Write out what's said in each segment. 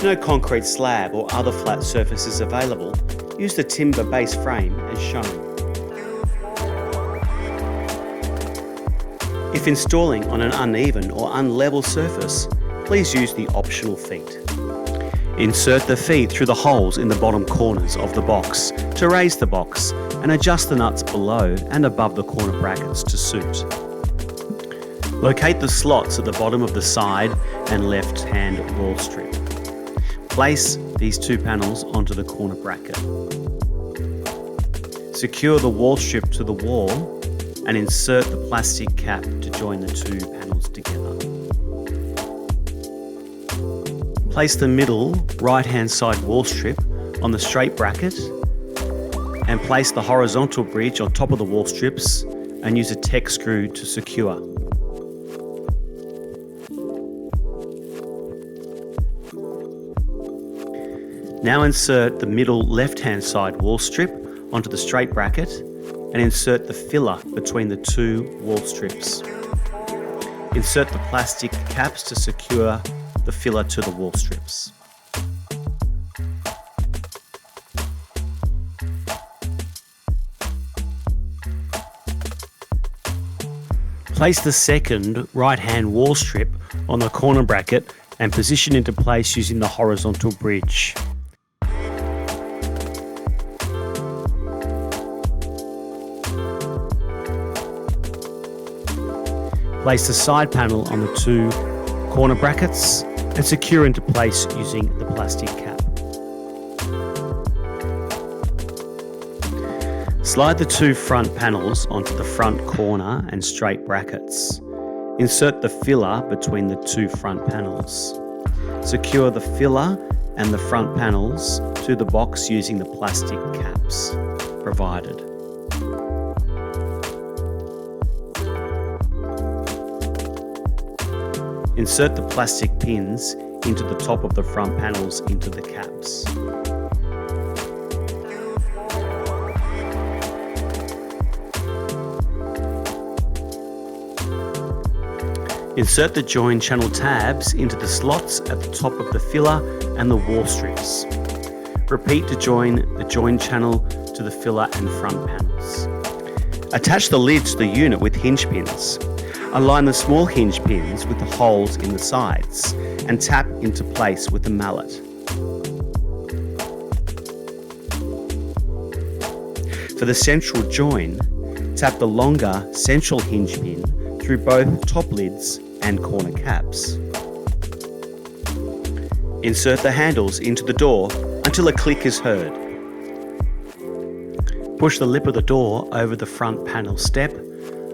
no concrete slab or other flat surface is available, use the timber base frame as shown. If installing on an uneven or unlevel surface, please use the optional feet. Insert the feet through the holes in the bottom corners of the box to raise the box and adjust the nuts below and above the corner brackets to suit. Locate the slots at the bottom of the side and left-hand wall strip. Place these two panels onto the corner bracket. Secure the wall strip to the wall and insert the plastic cap to join the two panels together. Place the middle right-hand side wall strip on the straight bracket and place the horizontal bridge on top of the wall strips and use a Tek screw to secure. Now insert the middle left-hand side wall strip onto the straight bracket and insert the filler between the two wall strips. Insert the plastic caps to secure the filler to the wall strips. Place the second right-hand wall strip on the corner bracket and position into place using the horizontal bridge. Place the side panel on the two corner brackets and secure into place using the plastic cap. Slide the two front panels onto the front corner and straight brackets. Insert the filler between the two front panels. Secure the filler and the front panels to the box using the plastic caps provided. Insert the plastic pins into the top of the front panels into the caps. Insert the join channel tabs into the slots at the top of the filler and the wall strips. Repeat to join the join channel to the filler and front panels. Attach the lid to the unit with hinge pins. Align the small hinge pins with the holes in the sides and tap into place with the mallet. For the central join, tap the longer central hinge pin through both top lids and corner caps. Insert the handles into the door until a click is heard. Push the lip of the door over the front panel step.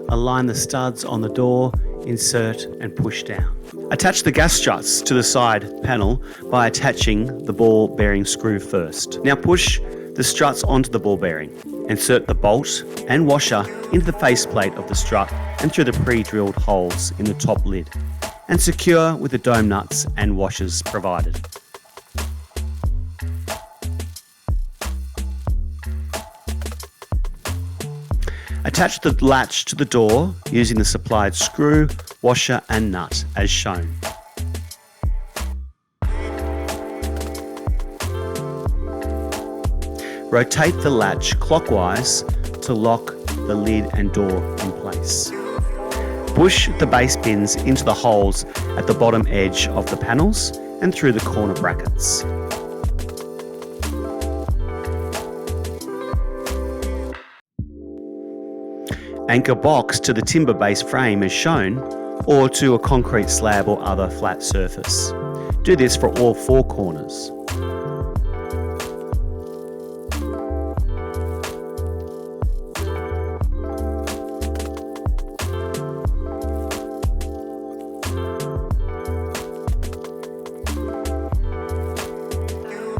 Align the studs on the door, insert and push down. Attach the gas struts to the side panel by attaching the ball bearing screw first. Now push the struts onto the ball bearing. Insert the bolt and washer into the faceplate of the strut and through the pre-drilled holes in the top lid, and secure with the dome nuts and washers provided. Attach the latch to the door using the supplied screw, washer and nut as shown. Rotate the latch clockwise to lock the lid and door in place. Push the base pins into the holes at the bottom edge of the panels and through the corner brackets. Anchor box to the timber base frame as shown, or to a concrete slab or other flat surface. Do this for all four corners.